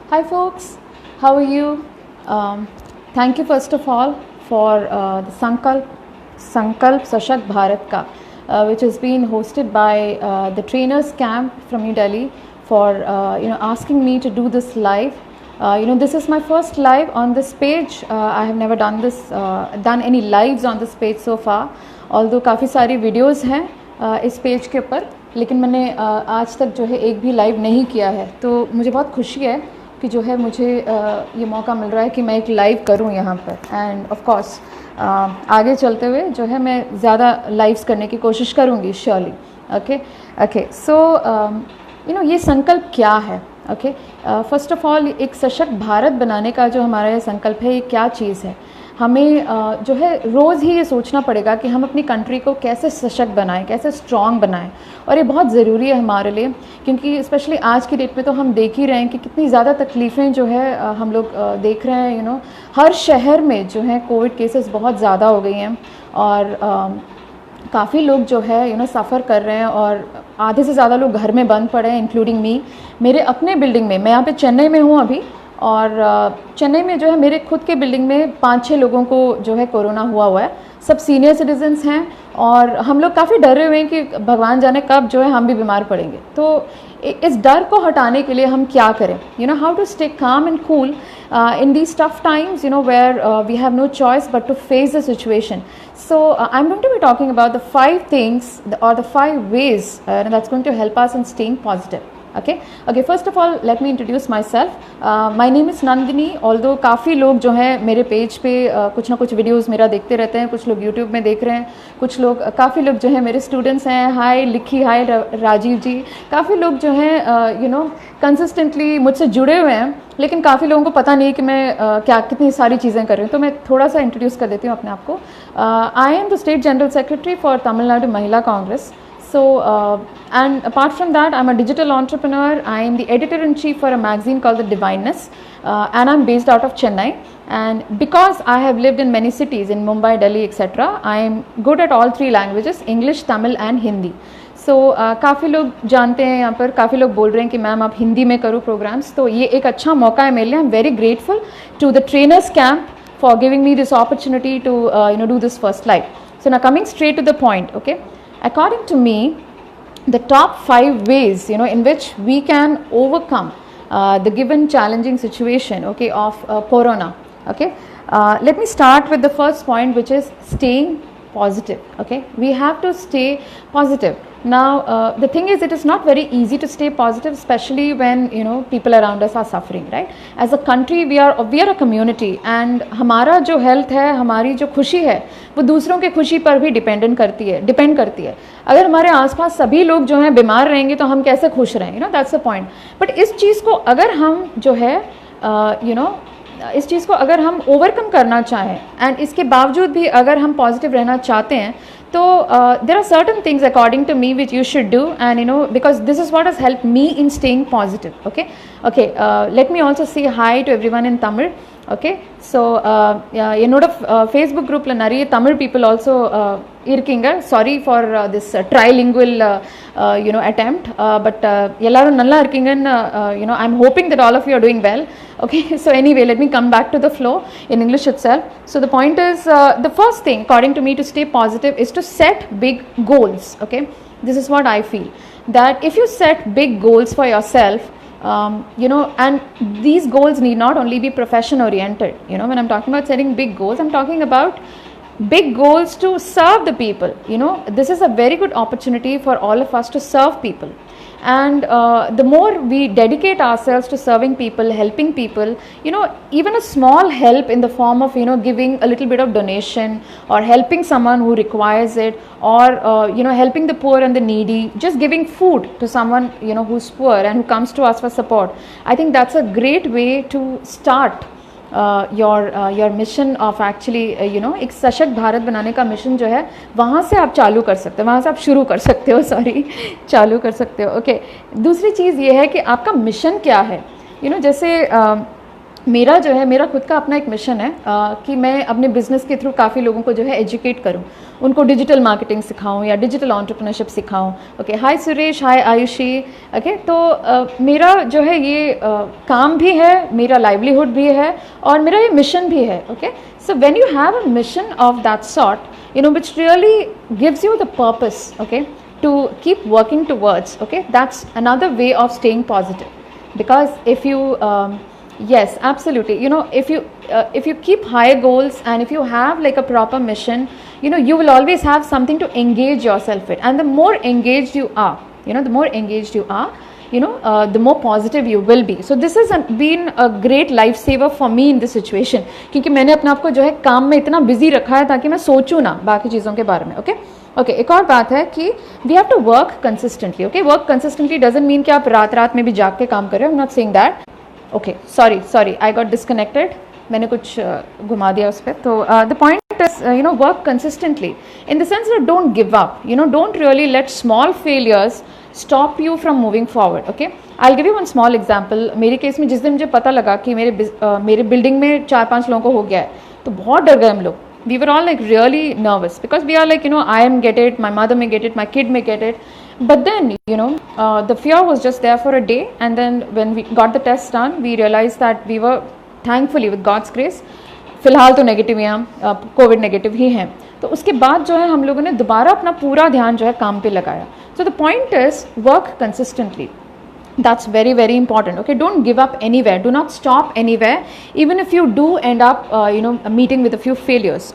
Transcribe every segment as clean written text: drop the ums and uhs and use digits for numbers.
Hi folks, how are you? Thank you first of all for the Sankalp Sashakt Bharat Ka, which has been hosted by the trainers camp from New Delhi for asking me to do this live. This is my first live on this page. I have never done any lives on this page so far. Although काफ़ी सारी videos हैं इस page के ऊपर, लेकिन मैंने आज तक जो है एक भी लाइव नहीं किया है. तो मुझे बहुत खुशी है कि जो है मुझे ये मौका मिल रहा है कि मैं एक लाइव करूं यहाँ पर. एंड ऑफ कोर्स आगे चलते हुए जो है मैं ज़्यादा लाइव्स करने की कोशिश करूँगी श्योरली. ओके सो ये संकल्प क्या है. ओके फर्स्ट ऑफ ऑल एक सशक्त भारत बनाने का जो हमारा ये संकल्प है, ये क्या चीज़ है. हमें जो है रोज़ ही ये सोचना पड़ेगा कि हम अपनी कंट्री को कैसे सशक्त बनाएं, कैसे स्ट्रॉन्ग बनाएं. और ये बहुत ज़रूरी है हमारे लिए, क्योंकि स्पेशली आज की डेट में तो हम देख ही रहे हैं कि कितनी ज़्यादा तकलीफ़ें जो है हम लोग देख रहे हैं. हर शहर में जो है कोविड केसेस बहुत ज़्यादा हो गई हैं और काफ़ी लोग जो है सफ़र कर रहे हैं और आधे से ज़्यादा लोग घर में बंद पड़े हैं, इंक्लूडिंग मी. मेरे अपने बिल्डिंग में, मैं यहाँ पे चेन्नई में हूँ अभी, और चेन्नई में जो है मेरे खुद के बिल्डिंग में 5-6 लोगों को जो है कोरोना हुआ है. सब सीनियर सिटीजन्स हैं और हम लोग काफ़ी डरे हुए हैं कि भगवान जाने कब जो है हम भी बीमार पड़ेंगे. तो इस डर को हटाने के लिए हम क्या करें. How to stay calm and cool in these tough times, where we have no choice but to face the situation. So I'm going to be talking about the 5 things or the 5 ways that's going to help us in staying positive. Okay, first of all let me introduce myself. My name is Nandini. Although काफ़ी लोग जो हैं मेरे page पे कुछ ना कुछ videos मेरा देखते रहते हैं, कुछ लोग यूट्यूब में देख रहे हैं, कुछ लोग काफ़ी लोग जो है मेरे स्टूडेंट्स हैं. हाय लिखी, हाय राजीव जी. काफ़ी लोग जो हैं कंसिस्टेंटली मुझसे जुड़े हुए हैं, लेकिन काफ़ी लोगों को पता नहीं कि मैं कितनी सारी चीज़ें कर रही हूँ. तो मैं थोड़ा सा इंट्रोड्यूस कर देती हूँ अपने आप को. I am the state general secretary for Tamil Nadu महिला Congress. So and apart from that, I'm a digital entrepreneur. I am the editor-in-chief for a magazine called The Divineness, and I'm based out of Chennai. And because I have lived in many cities in Mumbai, Delhi, etc., I am good at all 3 languages: English, Tamil and Hindi. So काफ़ी लोग जानते हैं, यहाँ पर काफ़ी लोग बोल रहे हैं कि मैम आप हिंदी में करो प्रोग्राम्स. तो ये एक अच्छा मौका है मेरे लिए. I'm very grateful to the trainers camp for giving me this opportunity to do this first live. So now coming straight to the point. Okay. According to me, the top 5 ways in which we can overcome the given challenging situation, okay, of corona. Okay, let me start with the first point, which is staying positive. Okay, we have to stay positive. Now the thing is, it is not very easy to stay positive, especially when people around us are suffering, right? As a country, we are a community, and हमारा जो health है, हमारी जो खुशी है, वो दूसरों की खुशी पर भी डिपेंड करती है. अगर हमारे आसपास सभी लोग जो हैं बीमार रहेंगे तो हम कैसे खुश रहेंगे. That's the point. बट इस चीज़ को अगर हम जो है इस चीज़ को अगर हम ओवरकम करना चाहें, एंड इसके बावजूद भी अगर हम पॉजिटिव रहना चाहते हैं, तो there are certain things according to me which you should do, and because this is what has helped me in staying positive. Okay, let me also say hi to everyone in Tamil. Okay, so என்னோட Facebook groupல நிறைய Tamil people also இருக்கீங்க. Sorry for this trilingual attempt, but எல்லாரும் நல்லா இருக்கீங்கன்னு I'm hoping that all of you are doing well. Okay, so anyway, let me come back to the flow in English itself. So the point is, the first thing according to me to stay positive is to set big goals. Okay, this is what I feel, that if you set big goals for yourself, and these goals need not only be profession oriented. When I'm talking about setting big goals, I'm talking about big goals to serve the people. This is a very good opportunity for all of us to serve people. And the more we dedicate ourselves to serving people, helping people, even a small help in the form of giving a little bit of donation, or helping someone who requires it, or helping the poor and the needy, just giving food to someone who's poor and who comes to us for support. I think that's a great way to start your mission of actually एक सशक्त भारत बनाने का mission जो है, वहाँ से आप चालू कर सकते हो, वहाँ से आप शुरू कर सकते हो, चालू कर सकते हो. ओके, दूसरी चीज़ ये है कि आपका मिशन क्या है. जैसे मेरा जो है, मेरा खुद का अपना एक मिशन है कि मैं अपने बिजनेस के थ्रू काफ़ी लोगों को जो है एजुकेट करूं, उनको डिजिटल मार्केटिंग सिखाऊं या डिजिटल एंटरप्रेन्योरशिप सिखाऊं. ओके, हाय सुरेश, हाय आयुषी. ओके, तो मेरा जो है ये काम भी है, मेरा लाइवलीहुड भी है और मेरा ये मिशन भी है. Okay, so when you have a mission of that sort, you know, which really gives you the purpose, okay, to keep working towards. Okay, that's another way of staying positive, because if you yes, absolutely, you know, if you keep high goals and if you have like a proper mission, you know, you will always have something to engage yourself with, and the more engaged you are, you know, the more engaged you are, you know, the more positive you will be. So this has been a great lifesaver for me in this situation, क्योंकि मैंने अपने आप को जो है काम में इतना बिजी रखा है ताकि मैं सोचूं ना बाकी चीज़ों के बारे में. ओके ओके, एक और बात है कि we have to work consistently. Okay, work consistently doesn't mean कि आप रात रात में भी जाग के काम कर रहे हो. I am not saying that. Okay, sorry, I got disconnected, मैंने कुछ घुमा दिया उस पर. तो the point is, you know, work consistently in the sense that don't give up, you know, don't really let small failures stop you from moving forward. Okay, I'll give you one small example. मेरे case में जिस दिन मुझे पता लगा कि मेरे building में 4-5 लोगों को हो गया है, तो बहुत डर गए हम लोग. We were all like really nervous because we are like, you know, I am get it, my mother may get it, my kid may get it. But then, you know, the fear was just there for a day, and then when we got the test done, we realized that we were, thankfully with God's grace, फिलहाल तो negative हैं, Covid negative ही हैं. तो उसके बाद जो है हम लोगों ने दोबारा अपना पूरा ध्यान जो है काम पे लगाया. So the point is, work consistently. That's very, very important. Okay, don't give up anywhere. Do not stop anywhere, even if you do end up, you know, meeting with a few failures.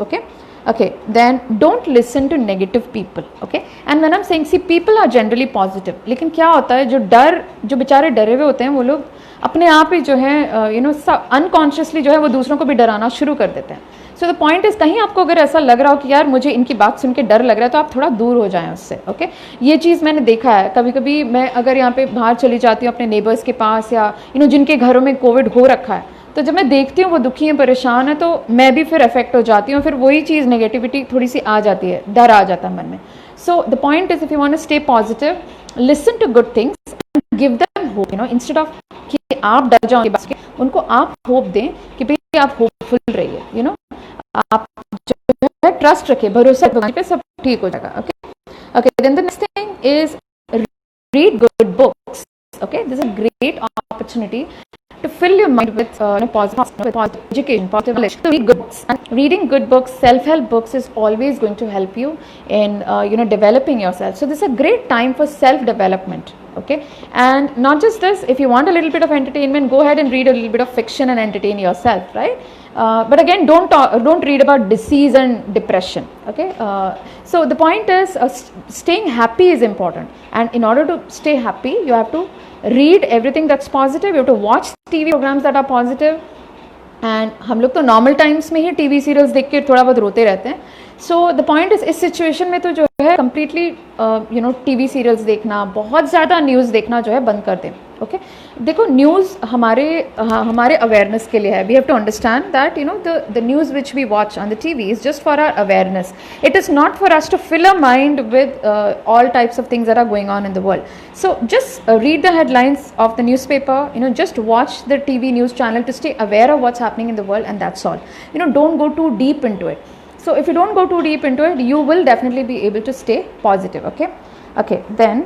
Okay, then don't listen to negative people. Okay, and when I'm saying, see, people are generally positive. लेकिन क्या होता है, जो बेचारे डरे हुए होते हैं, वो लोग अपने आप ही जो है, यू नो, अनकॉन्शियसली जो है वो दूसरों को भी डराना शुरू कर देते हैं. सो द पॉइंट इज, कहीं आपको अगर ऐसा लग रहा हो कि यार मुझे इनकी बात सुन के डर लग रहा है, तो आप थोड़ा दूर हो जाएं उससे. ओके, ये चीज़ मैंने देखा है. कभी कभी मैं अगर यहाँ पे बाहर चली जाती हूँ अपने नेबर्स के पास, या यू नो जिनके घरों में कोविड हो रखा है, तो जब मैं देखती हूँ वो दुखी हैं, परेशान है, तो मैं भी फिर अफेक्ट हो जाती हूँ. फिर वही चीज़, नेगेटिविटी थोड़ी सी आ जाती है, डर आ जाता है मन में. So the point is, if you want to stay positive, listen to good things and give them hope. You know, instead of कि आप डर जाओ, उनको आप होप दें कि भाई आप होपफुल रहिए. यू नो, आप जो है ट्रस्ट रखिए, भरोसा पे, सब ठीक हो जाएगा. Okay okay, then the next thing is read good books. Okay, this is a great opportunity to fill your mind with positive education, positive knowledge. So read good books, and reading good books, self-help books, is always going to help you in you know, developing yourself. So this is a great time for self-development. Okay, and not just this, if you want a little bit of entertainment, go ahead and read a little bit of fiction and entertain yourself, right? But again, don't read about disease and depression. Okay, so the point is, staying happy is important, and in order to stay happy, you have to read everything that's positive. You have to watch TV programs that are positive. And हम लोग तो normal times में ही TV serials देख के थोड़ा बहुत रोते रहते हैं. सो द पॉइंट इज, इस सिचुएशन में तो जो है completely you know TV serials देखना, बहुत ज़्यादा न्यूज़ देखना जो है बंद कर दें. ओके, देखो, न्यूज़ हमारे अवेयरनेस के लिए है. We have to understand that, you know, the news which we watch on the TV is just for our awareness. It is not for us to fill a mind with all types of things that are going on in the world. So just read the headlines of the newspaper, you know, just watch the TV news channel to stay aware of what's happening in the world, and that's all. You know, don't go too deep into it. So if you don't go too deep into it, you will definitely be able to stay positive. Okay, then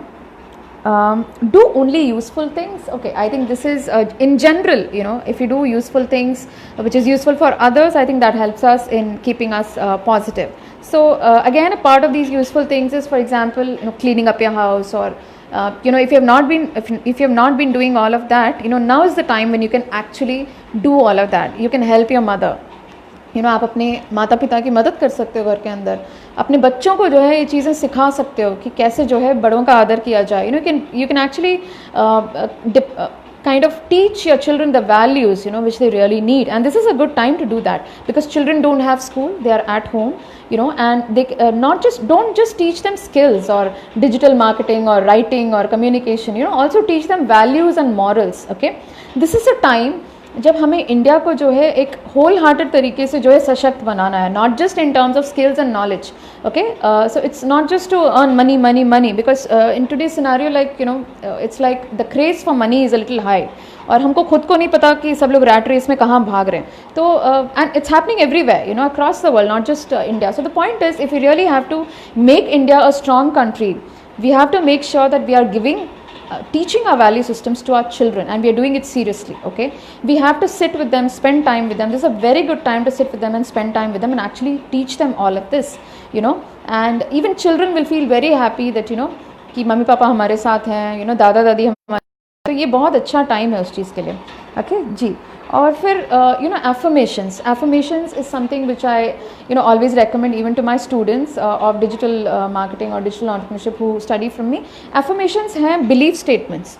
do only useful things. Okay, I think this is in general, you know, if you do useful things which is useful for others, I think that helps us in keeping us positive. So again, a part of these useful things is, for example, you know, cleaning up your house, or you know, if you have not been doing all of that, you know, now is the time when you can actually do all of that. You can help your mother. You know, आप अपने माता पिता की मदद कर सकते हो घर के अंदर. अपने बच्चों को जो है ये चीज़ें सिखा सकते हो कि कैसे जो है बड़ों का आदर किया जाए. You can actually kind of teach your children the values, you know, which they really need. And this is a good time to do that, because children don't have school, they are at home, you know, and they don't just teach them skills or digital marketing or writing or communication, you know, also teach them values and morals. Okay, this is a time जब हमें India को जो है एक whole hearted तरीके से जो है सशक्त बनाना है, not just in terms of skills and knowledge, okay, so it's not just to earn money money money, because in today scenario like you know it's like the craze for money is a little high, और हमको खुद को नहीं पता कि सब लोग rat race में कहाँ भाग रहे हैं. तो and it's happening everywhere, you know, across the world, not just India. So the point is, if you really have to make India a strong country, we have to make sure that we are giving teaching our value systems to our children, and we are doing it seriously. Okay, we have to sit with them, spend time with them. This is a very good time to sit with them and spend time with them and actually teach them all of this, you know. And even children will feel very happy that, you know, कि mummy papa हमारे साथ हैं, you know, दादा दादी हमारे, तो ये बहुत अच्छा टाइम है उस चीज़ के लिए. ओके जी. और फिर you know affirmations is something which I, you know, always recommend even to my students of digital marketing or digital entrepreneurship who study from me. Affirmations हैं belief statements.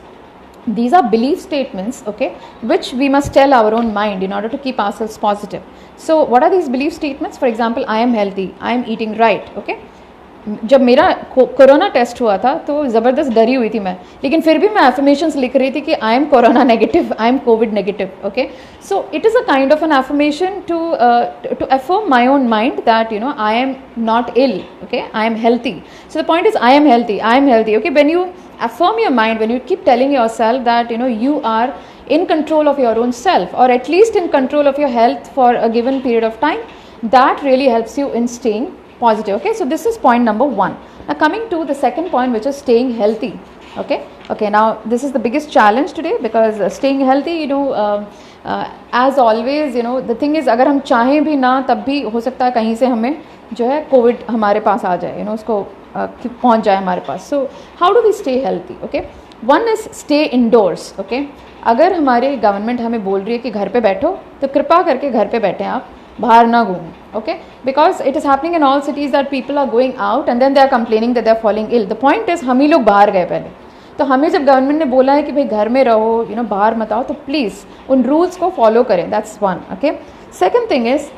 These are belief statements, okay, which we must tell our own mind in order to keep ourselves positive. So what are these belief statements? For example, I am healthy, I am eating right. Okay, जब मेरा corona test हुआ था तो ज़बरदस्त डरी हुई थी मैं, लेकिन फिर भी मैं एफर्मेशंस लिख रही थी कि I am corona negative, I am covid negative. Okay, so it is a kind of an affirmation to affirm my own mind that, you know, I am not ill, okay, I am healthy. So the point is, I am healthy, I am healthy. Okay, when you affirm your mind, when you keep telling yourself that, you know, you are in control of your own self, or at least in control of your health for a given period of time, that really helps you in staying positive. Okay, so this is point number 1. Now coming to the second point, which is staying healthy. Okay, now this is the biggest challenge today, because staying healthy, you know, as always, you know, the thing is, अगर हम चाहें भी ना, तब भी हो सकता है कहीं से हमें जो है कोविड हमारे पास आ जाए, you know, उसको पहुंच जाए हमारे पास. So how do we stay healthy? Okay, one is stay indoors. Okay, अगर हमारे गवर्नमेंट हमें बोल रही है कि घर पे बैठो, तो कृपा करके घर पे बैठें, आप बाहर ना घूमें. Okay, because it is happening in all cities that people are going out and then they are complaining that they are falling ill. The point is, हम ही लोग बाहर गए पहले, तो हमें जब गवर्नमेंट ने बोला है कि भाई घर में रहो, यू नो, बाहर मत आओ, तो प्लीज़ उन रूल्स को फॉलो करें. That's one. Okay, second thing is,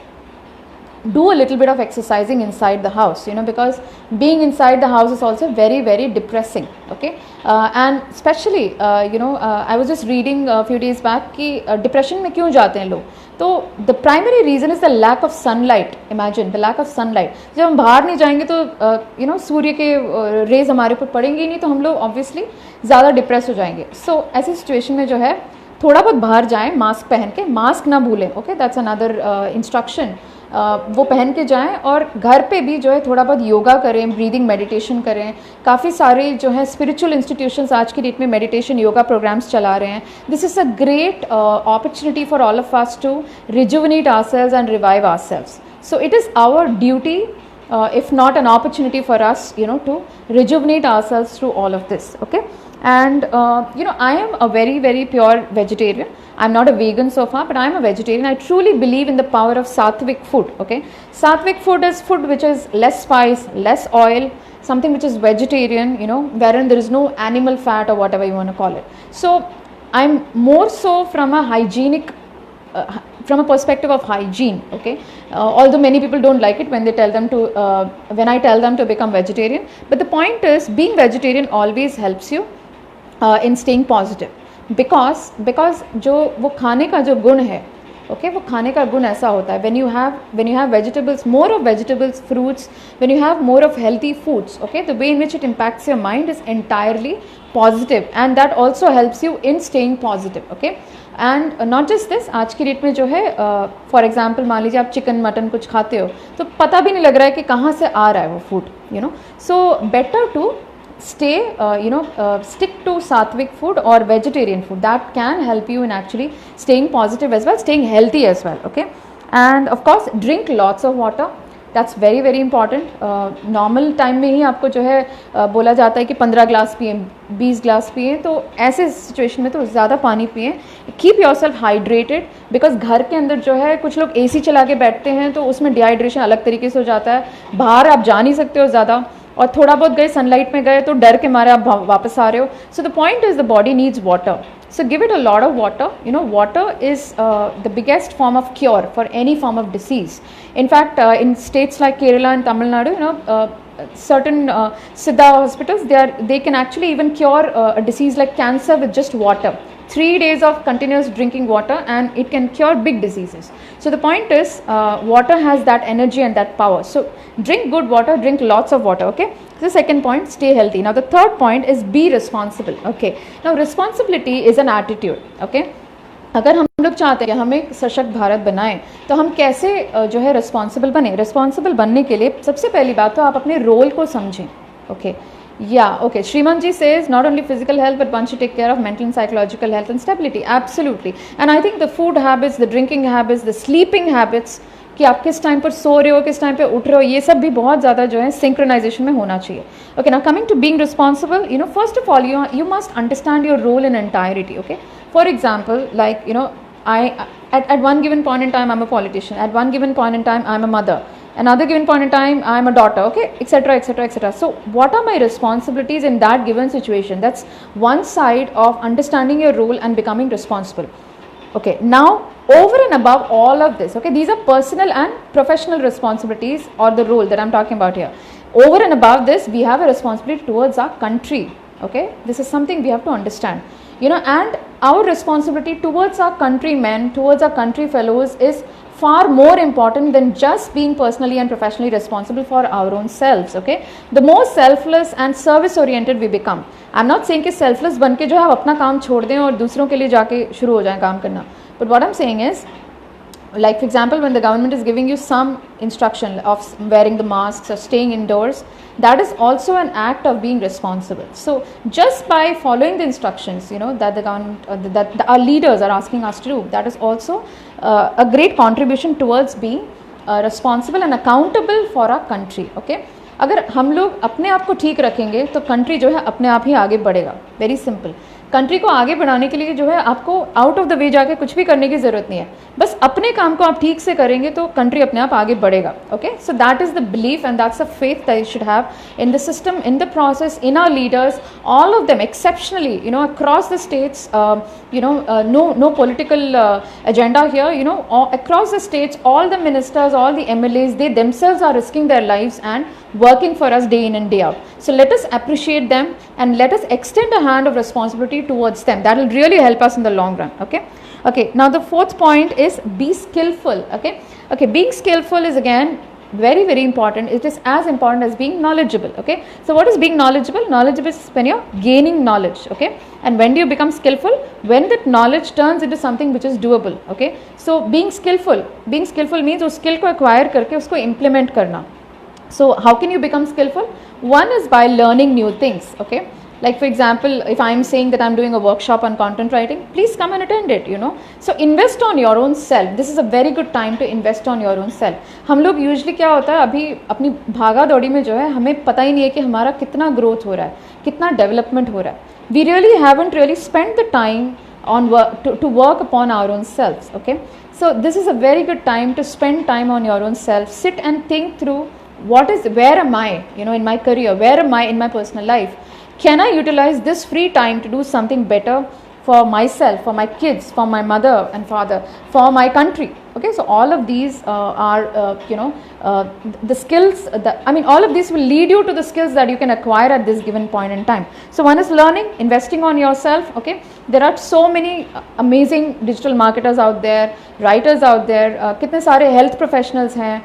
do a little bit of exercising inside the house, you know, because being inside the house is also very very depressing. Okay, and especially you know, I was just reading a few days back कि depression में क्यों जाते हैं लोग. तो the primary reason is the lack of sunlight. Imagine the lack of sunlight. जब हम बाहर नहीं जाएंगे तो you know, सूर्य के रेज हमारे ऊपर पड़ेंगे ही नहीं, तो हम लोग obviously ज़्यादा डिप्रेस हो जाएंगे. So ऐसी सिचुएशन में जो है, थोड़ा बहुत बाहर जाएं मास्क पहन के, मास्क ना भूलें. Okay, that's another instruction. वो पहन के जाएं, और घर पे भी जो है थोड़ा बहुत योगा करें, ब्रीदिंग मेडिटेशन करें. काफ़ी सारे जो है स्पिरिचुअल इंस्टीट्यूशंस आज की डेट में मेडिटेशन योगा प्रोग्राम्स चला रहे हैं. This is a great opportunity for all of us to rejuvenate ourselves and revive ourselves. So it is our duty, if not an opportunity for us, you know, to rejuvenate ourselves through all of this. Okay, and you know, I am a very very pure vegetarian. I'm not a vegan so far, but I am a vegetarian. I truly believe in the power of sattvic food. Okay, sattvic food is food which is less spice, less oil, something which is vegetarian, you know, wherein there is no animal fat or whatever you want to call it. So I'm more so from a hygienic from a perspective of hygiene. Okay, although many people don't like it when they tell them to when I tell them to become vegetarian, but the point is, being vegetarian always helps you in staying positive, because जो वो खाने का जो गुण है, okay, वो खाने का गुण ऐसा होता है, when you have vegetables, more of vegetables, fruits, when you have more of healthy foods, okay, the way in which it impacts your mind is entirely positive, and that also helps you in staying positive. Okay, and not just this, आज की date में जो है, for example मान लीजिए आप chicken mutton कुछ खाते हो, तो पता भी नहीं लग रहा है कि कहाँ से आ रहा है वो food, you know. So better to stay you know, stick to sattvic food or vegetarian food. That can help you in actually staying positive as well, staying healthy as well. Okay, and of course drink lots of water. That's very very important. Normal time में ही आपको जो है बोला जाता है कि 15 glass पिए, 20 glass पिए, तो ऐसे सिचुएशन में तो ज़्यादा पानी पिए. Keep your self hydrated, because घर के अंदर जो है कुछ लोग एसी चला के बैठते हैं, तो उसमें डिहाइड्रेशन अलग तरीके से हो जाता है. बाहर आप जा नहीं सकते हो ज़्यादा, और थोड़ा बहुत गए सनलाइट में गए तो डर के मारे आप वापस आ रहे हो. सो the point is the body needs water. So give it a lot of water. You know, water is the biggest form of cure for any form of disease. In fact, in states like Kerala and Tamil Nadu, you know, certain Siddha hospitals, they can actually even cure a disease like cancer with just water. 3 days of continuous drinking water and it can cure big diseases. So the point is, water has that energy and that power. So drink good water, drink lots of water. Okay, the second point, stay healthy. Now the third point is be responsible. Okay, now responsibility is an attitude. Okay, अगर हम लोग चाहते हैं कि हम एक सशक्त भारत बनाएं, तो हम कैसे जो है रिस्पॉन्सिबल बने. रिस्पॉन्सिबल बनने के लिए सबसे पहली बात तो आप अपने रोल को समझें. Okay, okay, Shriman ji says not only physical health but one should take care of mental and psychological health and stability. Absolutely. And I think the food habits, the drinking habits, the sleeping habits, कि आप किस time पर सो रहे हो, किस time पे उठ रहे हो, ये सब भी बहुत ज़्यादा जो है सिंक्रोनाइजेशन में होना चाहिए. Okay, now coming to being responsible, you know, first of all you must understand your role in entirety. Okay, for example, like, you know, I at one given point in time I'm a politician, at one given point in time I'm a mother, another given point in time I'm a daughter. Okay, etc, etc, etc. So what are my responsibilities in that given situation? That's one side of understanding your role and becoming responsible. Okay, now over and above all of this, okay, these are personal and professional responsibilities or the role that I'm talking about here. Over and above this, we have a responsibility towards our country. Okay, this is something we have to understand, you know, and our responsibility towards our countrymen, towards our country fellows is far more important than just being personally and professionally responsible for our own selves. Okay, the more selfless and service oriented we become, I'm not saying कि selfless बन के जो है आप अपना काम छोड़ दें और दूसरों के लिए जाके शुरू हो जाएं काम करना, but what I'm saying is, like for example, when the government is giving you some instruction of wearing the masks or staying indoors, that is also an act of being responsible. So just by following the instructions, you know, that the government that our leaders are asking us to do, that is also a great contribution towards being responsible and accountable for our country. Okay, अगर हम लोग अपने आप को ठीक रखेंगे तो country जो है अपने आप ही आगे बढ़ेगा. Very simple. कंट्री को आगे बढ़ाने के लिए जो है आपको आउट ऑफ द वे जाके कुछ भी करने की ज़रूरत नहीं है, बस अपने काम को आप ठीक से करेंगे तो कंट्री अपने आप आगे बढ़ेगा. Okay, so that is the belief and that's a faith that you should have in the system, in the process, in our leaders, all of them exceptionally, you know, across the states, you know, no political agenda here, you know, across the states, all the ministers, all the MLAs, they themselves are risking their lives and working for us day in and day out. So let us appreciate them and let us extend a hand of responsibility towards them. That will really help us in the long run. Okay, okay, now the fourth point is be skillful. Okay, okay, being skillful is again very, very important. It is as important as being knowledgeable. Okay, so what is being knowledgeable? Knowledgeable is when you're gaining knowledge. Okay, and when do you become skillful? When that knowledge turns into something which is doable. Okay, so being skillful means उस skill को acquire करके उसको implement करना. So how can you become skillful? One is by learning new things. Okay, like for example, if I am saying that I am doing a workshop on content writing, please come and attend it, you know. So invest on your own self. This is a very good time to invest on your own self. हम लोग usually क्या होता है, अभी अपनी भागा दौड़ी में जो है हमें पता ही नहीं है कि हमारा कितना growth हो रहा है, कितना development हो रहा है. We really haven't really spent the time on work to work upon our own selves. Okay, so this is a very good time to spend time on your own self. Sit and think through where am I, you know, in my career, where am I in my personal life. Can I utilize this free time to do something better for myself, for my kids, for my mother and father, for my country? Okay, so all of these are, the skills, all of these will lead you to the skills that you can acquire at this given point in time. So one is learning, investing on yourself. Okay, there are so many amazing digital marketers out there, writers out there, कितने सारे health professionals हैं,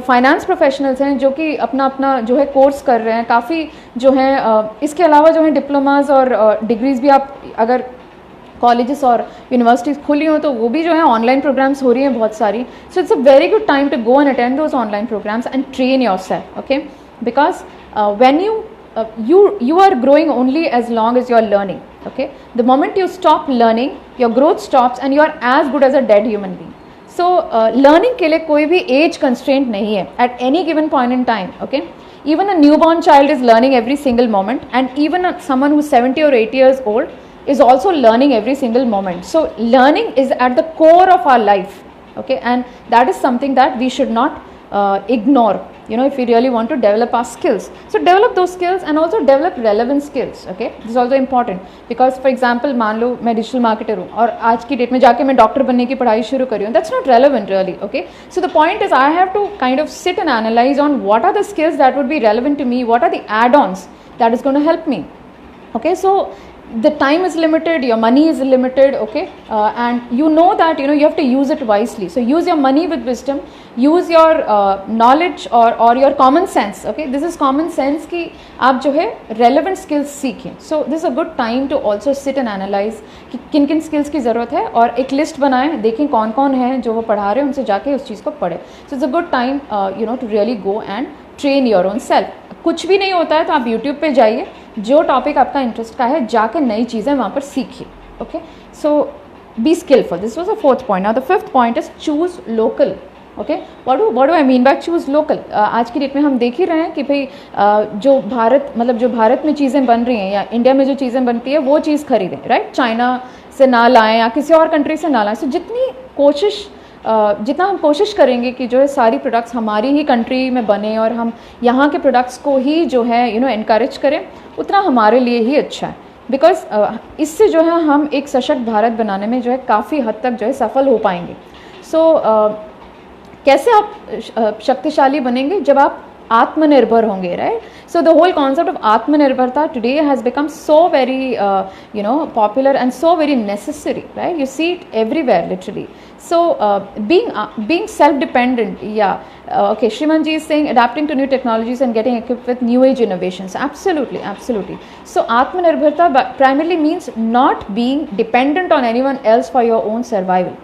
finance professionals हैं जो कि अपना जो है course कर रहे हैं, काफ़ी जो है इसके अलावा जो है डिप्लोमास और डिग्रीज भी आप अगर कॉलेजेस और यूनिवर्सिटीज़ खुली हो तो वो भी जो है ऑनलाइन प्रोग्राम्स हो रही हैं बहुत सारी. So it's a very good time to go and attend those online programs and train yourself. Okay, because when you are growing only as long as you are learning. Okay, the moment you stop learning, your growth stops and you are as good as a dead human being. So learning के लिए कोई भी age constraint नहीं है at any given point in time. Okay, even a newborn child is learning every single moment, and even someone who's 70 or 80 years old is also learning every single moment. So learning is at the core of our life. Okay, and that is something that we should not ignore, you know, if we really want to develop our skills. So develop those skills and also develop relevant skills. Okay, this is also important because for example मान लो मैं digital marketer हूँ और आज की date में जाके मैं doctor बनने की पढ़ाई शुरू करी हूँ, that's not relevant really. Okay, so the point is I have to kind of sit and analyze on what are the skills that would be relevant to me, what are the add-ons that is going to help me. Okay, so the time is limited, your money is limited, okay, and you know that you have to use it wisely. So use your money with wisdom, use your knowledge or your common sense, okay. This is common sense कि आप जो है relevant skills सीखें. So this is a good time to also sit and analyze कि किन किन skills की ज़रूरत है, और एक list बनाएं, देखें कौन कौन है जो वो पढ़ा रहे हैं, उनसे जाके उस चीज़ को पढ़ें. So it's a good time to really go and train your own self. कुछ भी नहीं होता है तो आप YouTube पे जाइए, जो टॉपिक आपका इंटरेस्ट का है जाके नई चीज़ें वहाँ पर सीखिए, okay. So be skillful. This was the fourth point. Now the fifth point is choose local, okay. What do I mean by choose local? आज की डेट में हम देख ही रहे हैं कि भाई जो भारत में चीज़ें बन रही हैं या इंडिया में जो चीज़ें बनती है वो चीज़ खरीदें, राइट. चाइना से ना लाएं या किसी और कंट्री से ना लाएं. सो जितना हम कोशिश करेंगे कि जो है सारी प्रोडक्ट्स हमारी ही कंट्री में बने और हम यहाँ के प्रोडक्ट्स को ही जो है एनकरेज करें, उतना हमारे लिए ही अच्छा है. बिकॉज इससे जो है हम एक सशक्त भारत बनाने में जो है काफ़ी हद तक जो है सफल हो पाएंगे. सो कैसे आप शक्तिशाली बनेंगे? जब आप आत्मनिर्भर होंगे, right. So the whole concept of आत्मनिर्भरता today has become so very popular and so very necessary, right. You see it everywhere literally. So being self-dependent, yeah. Okay, Shriman ji is saying adapting to new technologies and getting equipped with new age innovations. Absolutely, absolutely. So Atmanirbharta primarily means not being dependent on anyone else for your own survival.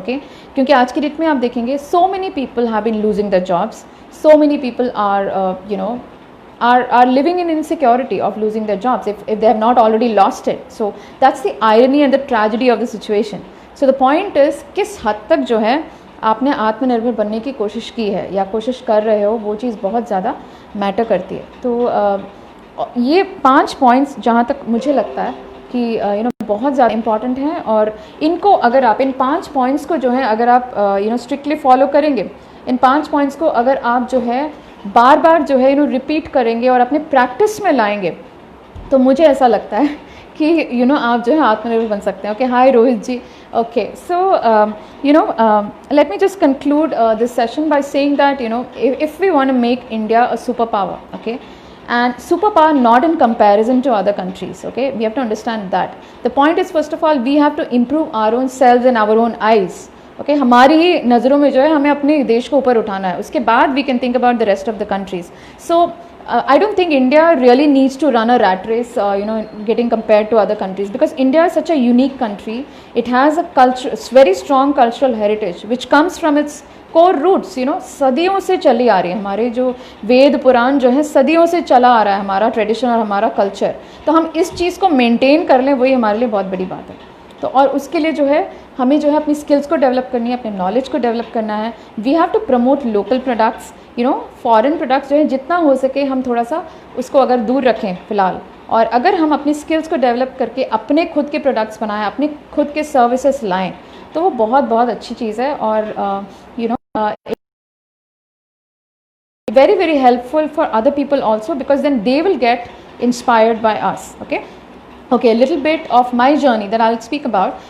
Okay, क्योंकि आज की date में आप देखेंगे so many people have been losing their jobs. So many people are living in insecurity of losing their jobs if they have not already lost it. So that's the irony and the tragedy of the situation. So the point is किस हद तक जो है आपने आत्मनिर्भर बनने की कोशिश की है या कोशिश कर रहे हो, वो चीज़ बहुत ज़्यादा मैटर करती है. तो ये 5 पॉइंट्स जहाँ तक मुझे लगता है कि बहुत ज़्यादा इंपॉर्टेंट हैं, और इनको अगर आप इन 5 पॉइंट्स को जो है अगर आप स्ट्रिक्टली फॉलो करेंगे, इन 5 पॉइंट्स को अगर आप जो है बार बार जो है रिपीट करेंगे और अपने प्रैक्टिस में लाएंगे, तो मुझे ऐसा लगता है कि आप जो है आत्मनिर्भर बन सकते हैं. Okay, hi Rohit ji. Okay, so let me just conclude this session by saying that if we want to make India a superpower, okay, and superpower not in comparison to other countries, okay, we have to understand that. The point is, first of all, we have to improve our own selves and our own eyes. Okay, हमारी ही नज़रों में जो है हमें अपने देश को ऊपर उठाना है, उसके बाद we can think about the rest of the countries. So I don't think India really needs to run a rat race, getting compared to other countries, because India is such a unique country. It has a culture, very strong cultural heritage, which comes from its core roots. सदियों से चली आ रही है, हमारे जो वेद पुराण जो है सदियों से चला आ रहा है हमारा ट्रेडिशन और हमारा कल्चर. तो हम इस चीज़ को मेंटेन कर लें, वही हमारे लिए बहुत बड़ी बात है. तो और उसके लिए जो है हमें जो है अपनी स्किल्स को डेवलप करनी है, अपने नॉलेज को डेवलप करना है. We have to promote local products. Foreign products जो है जितना हो सके हम थोड़ा सा उसको अगर दूर रखें फ़िलहाल, और अगर हम अपनी स्किल्स को डेवलप करके अपने खुद के प्रोडक्ट्स बनाएं, अपने खुद के सर्विसेज लाएं, तो वो बहुत बहुत अच्छी चीज़ है. और very very helpful for other people also, because then they will get inspired by us. Okay, a little bit of my journey that I'll speak about.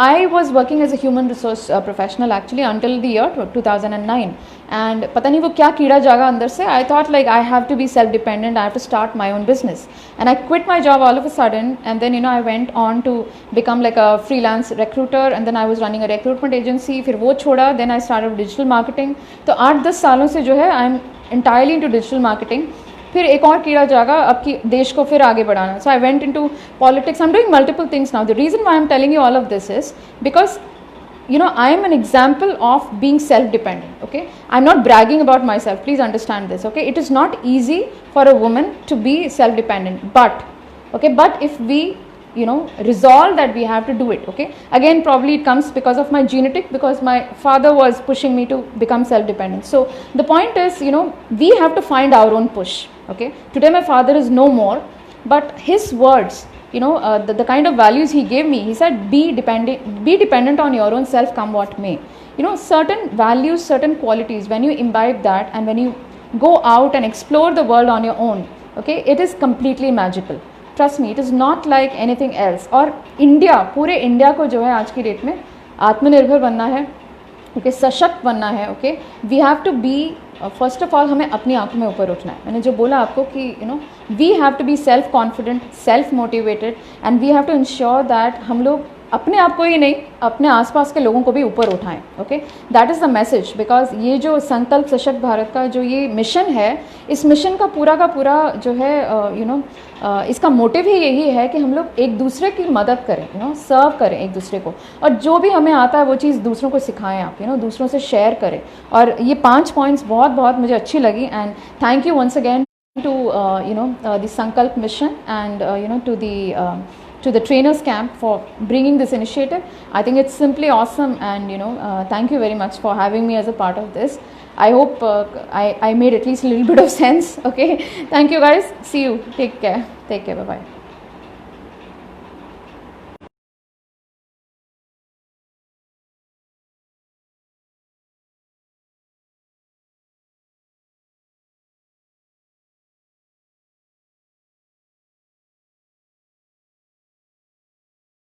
I was working as a human resource professional actually until the year 2009, and पता नहीं वो क्या कीड़ा जागा अंदर से. I thought like I have to be self-dependent, I have to start my own business, and I quit my job all of a sudden, and then I went on to become like a freelance recruiter, and then I was running a recruitment agency. फिर वो छोड़ा, then I started digital marketing. तो 8-10 सालों से जो है I'm entirely into digital marketing. फिर एक और कीड़ा जागा अब कि देश को फिर आगे बढ़ाना. So I went into politics. I am doing multiple things now. The reason why I am telling you all of this is because I am an example of being self-dependent. Okay, I'm not bragging about myself, please understand this. Okay, it is not easy for a woman to be self-dependent, but if we resolve that we have to do it. Okay, again probably it comes because of my genetic, because my father was pushing me to become self-dependent. So the point is, we have to find our own push. Okay, today my father is no more, but his words, the kind of values he gave me, he said be dependent on your own self, come what may. Certain values, certain qualities, when you imbibe that and when you go out and explore the world on your own, okay, it is completely magical. Trust me, it is not like anything else. और India, पूरे India को जो है आज की date में आत्मनिर्भर बनना है, ओके, सशक्त बनना है. Okay, we have to be first of all, हमें अपनी आंखों में ऊपर उठना है. मैंने जो बोला आपको कि we have to be self confident, self motivated, and we have to ensure that हम लोग अपने आप को ही नहीं, अपने आसपास के लोगों को भी ऊपर उठाएं. Okay, that is the message. Because ये जो संकल्प सशक्त भारत का जो ये मिशन है, इस मिशन का पूरा जो है इसका मोटिव ही यही है कि हम लोग एक दूसरे की मदद करें, सर्व करें एक दूसरे को, और जो भी हमें आता है वो चीज़ दूसरों को सिखाएं आप, दूसरों से शेयर करें. और ये 5 पॉइंट्स बहुत मुझे अच्छी लगी. And thank you once again to the Sankalp mission, and to the trainers camp for bringing this initiative. I think it's simply awesome, and thank you very much for having me as a part of this. I hope I made at least a little bit of sense. Okay, thank you guys. See you. Take care. Bye bye.